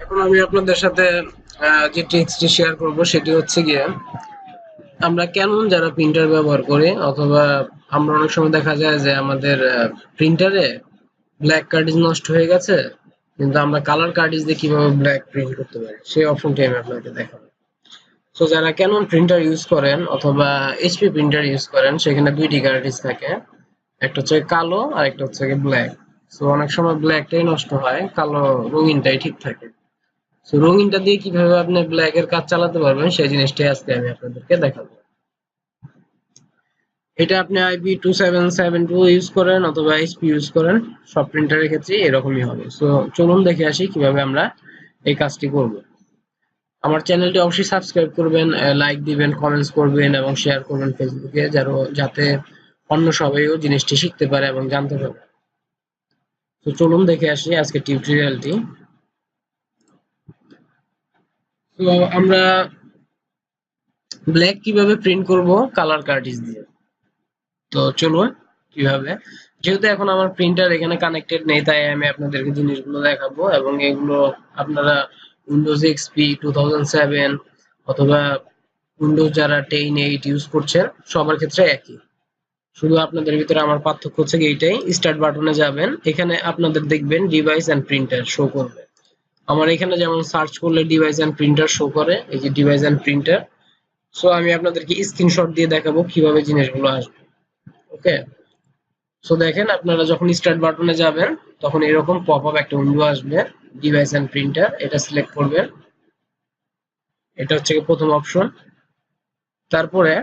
এখন আমি আপনাদের সাথে যে ট্রিক্সটি শেয়ার করব সেটি হচ্ছে গিয়ে আমরা Canon যারা প্রিন্টার ব্যবহার করি অথবা আমরা অনেক সময় দেখা যায় যে আমাদের প্রিন্টারে ব্ল্যাক কার্টিজ নষ্ট হয়ে গেছে, কিন্তু আমরা কালার কার্টিজ দিয়ে কিভাবে ব্ল্যাক প্রিন্ট করতে পারি সেই অপশনটি আমি আপনাকে দেখাবো। সো যারা Canon প্রিন্টার ইউজ করেন অথবা HP প্রিন্টার ইউজ করেন সেখানে দুইটি কার্টিজ থাকে, একটা হচ্ছে কালো আর একটা হচ্ছে ব্ল্যাক। সো অনেক সময় ব্ল্যাকটাই নষ্ট হয়, কালো রঙিনটাই ঠিক থাকে। সো রঙিনটা দিয়ে কিভাবে আপনি ব্ল্যাক এর কাজ চালাতে পারবেন সেই জিনিসটাই আজকে আমি আপনাদেরকে দেখাবো। এটা আপনি IP2772 ইউজ করেন অথবা HP ইউজ করেন, সব প্রিন্টারের ক্ষেত্রে এরকমই হবে। সো চলুন দেখে আসি কিভাবে আমরা এই কাজটি করব। আমার চ্যানেলটি অবশ্যই সাবস্ক্রাইব করবেন, লাইক দিবেন, কমেন্টস করবেন এবং শেয়ার করবেন ফেসবুকে, যাতে অন্য সবাইও জিনিসটি শিখতে পারে এবং জানতে পারে। তো চলুন দেখে আসি আজকে টিউটোরিয়ালটি। তো আমরা ব্ল্যাক কিভাবে প্রিন্ট করব কালার কার্টিজ দিয়ে। তো চলুন কিভাবে, যেহেতু এখন আমার প্রিন্টার এখানে কানেক্টেড নেই তাই আমি আপনাদেরকে জিনিসগুলো দেখাবো এবং এগুলো আপনারা উইন্ডোজ এক্সপি 2007 অথবা উইন্ডোজ যারা 10 8 ইউজ করছেন সবার ক্ষেত্রে একই। শুধু আপনাদের ভিতরে আমার পার্থক্য হচ্ছে এইটাই, স্টার্ট বাটনে যাবেন, এখানে আপনাদের দেখবেন ডিভাইস এন্ড প্রিন্টার শো করবে। আমার এখানে যেমন সার্চ করলে ডিভাইস এন্ড প্রিন্টার শো করে, এই যে ডিভাইস এন্ড প্রিন্টার। সো আমি আপনাদেরকে স্ক্রিনশট দিয়ে দেখাবো কিভাবে জিনিসগুলো আসবে। ওকে, সো দেখেন আপনারা যখন স্টার্ট বাটনে যাবেন তখন এরকম পপআপ একটা উইন্ডো আসবে, ডিভাইস এন্ড প্রিন্টার, এটা সিলেক্ট করবেন। এটা হচ্ছে প্রথম অপশন। তারপরে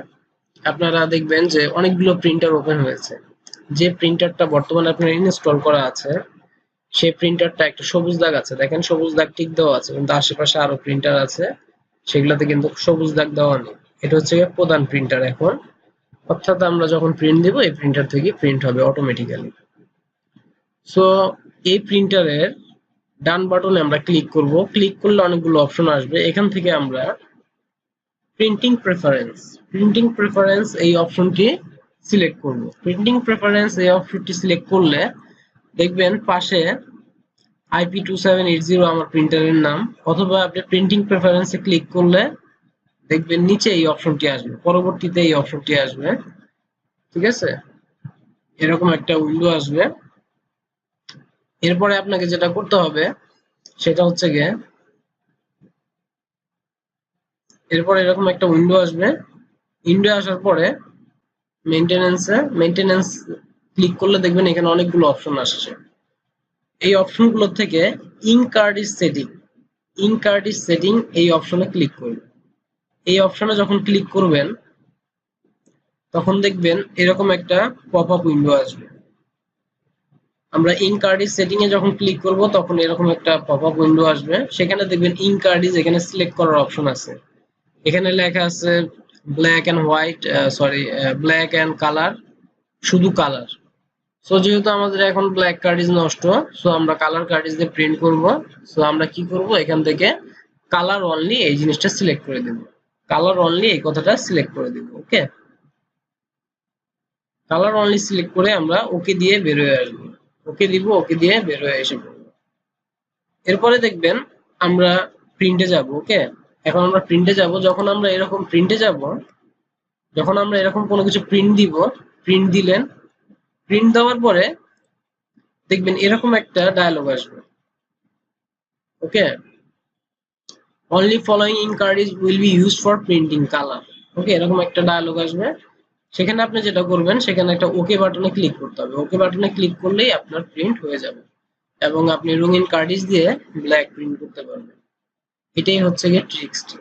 আপনারা দেখবেন যে অনেকগুলো প্রিন্টার ওপেন হয়েছে। যে প্রিন্টারটা বর্তমানে আপনার ইনস্টল করা আছে সেই প্রিন্টারটা একটা সবুজ দাগ আছে, দেখেন সবুজ দাগ টিক দেওয়া আছে, কিন্তু আশেপাশে আরো প্রিন্টার আছে সেগুলোতে কিন্তু সবুজ দাগ দেওয়া নেই। এটা হচ্ছে প্রধান প্রিন্টার এখন, অর্থাৎ আমরা যখন প্রিন্ট দিব এই প্রিন্টার থেকে প্রিন্ট হবে অটোমেটিক্যালি। সো এই প্রিন্টারের ডান বাটনে আমরা ক্লিক করব, ক্লিক করলে অনেকগুলো অপশন আসবে, এখান থেকে আমরা প্রিন্টিং প্রেফারেন্স এই অপশনটি সিলেক্ট করব। প্রিন্টিং প্রেফারেন্স এই অপশনটি সিলেক্ট করলে দেখবেন পাশে IP2780 আমার প্রিন্টারের নাম, অথবা আপনি প্রিন্টিং প্রেফারেন্সে ক্লিক করলে দেখবেন নিচে এই অপশনটি আসবে, পরবর্তীতে এই অপশনটি আসবে। ঠিক আছে, এরকম একটা উইন্ডো আসবে। এরপরে আপনাকে যেটা করতে হবে সেটা হচ্ছে গিয়ে, এরপর এরকম একটা উইন্ডো আসবে। উইন্ডো আসার পরে মেইনটেনেন্স ক্লিক করলে দেখবেন এখানে অনেকগুলো অপশন আসছে। এই অপশনগুলো থেকে ইনকার্ডিস সেটিং এই অপশনে ক্লিক করবেন। এই অপশনে যখন ক্লিক করবেন তখন দেখবেন এরকম একটা পপআপ উইন্ডো আসবে। আমরা ইনকার্ডিস সেটিং এ যখন ক্লিক করব তখন এরকম একটা পপআপ উইন্ডো আসবে, সেখানে দেখবেন ইনকার্ডিস এখানে সিলেক্ট করার অপশন আছে। এখানে লেখা আছে black and white, black and colour, শুধু কালার। সো যেহেতু আমাদের এখন ব্ল্যাক কার্টিজ নষ্ট, সো আমরা কালার কার্টিজ দিয়ে প্রিন্ট করব। সো আমরা কি করব, এখান থেকে কালার অনলি এই জিনিসটা সিলেক্ট করে দেব, কালার অনলি এই কথাটা সিলেক্ট করে দেব। ওকে, কালার অনলি সিলেক্ট করে আমরা ওকে দিয়ে বের হয়ে আসবো, ওকে দিব, ওকে দিয়ে বের হয়ে এসে পড়বো। এরপরে দেখবেন আমরা প্রিন্টে যাব। ওকে, এখন আমরা প্রিন্টে যাব, যখন আমরা এরকম প্রিন্টে যাব, যখন আমরা এরকম কোনো কিছু প্রিন্ট দিব, প্রিন্ট দিলেন, প্রিন্ট দেওয়ার পরে দেখবেন এরকম একটা ডায়লগ আসবে। Okay, only following ink cartridges will be used for printing colour. Okay, এরকম একটা ডায়লগ আসবে। সেখানে আপনি যেটা করবেন সেখানে একটা ওকে বাটনে ক্লিক করতে হবে। ওকে বাটনে ক্লিক করলেই আপনার প্রিন্ট হয়ে যাবে এবং আপনি রঙিন কার্ডিজ দিয়ে ব্ল্যাক প্রিন্ট করতে পারবেন। এটাই হচ্ছে গিয়ে ট্রিক্সটি।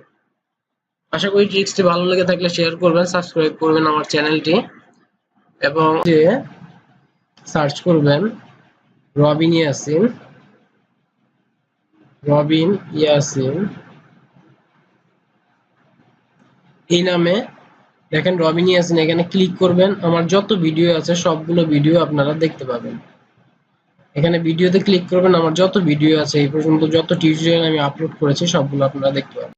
আশা করি ট্রিক্সটি ভালো লেগে থাকলে শেয়ার করবেন, সাবস্ক্রাইব করবেন আমার চ্যানেলটি এবং যে সার্চ করবেন রবিন ইয়াসিন, রবিন ইয়াসিন এই নামে, দেখেন রবিন ইয়াসিন, এখানে ক্লিক করবেন, আমার যত ভিডিও আছে সবগুলো ভিডিও আপনারা দেখতে পাবেন। এখানে ভিডিওতে ক্লিক করবেন, আমার যত ভিডিও আছে এই পর্যন্ত যত টিউটোরিয়াল আমি আপলোড করেছি সবগুলো আপনারা দেখতে পাবেন।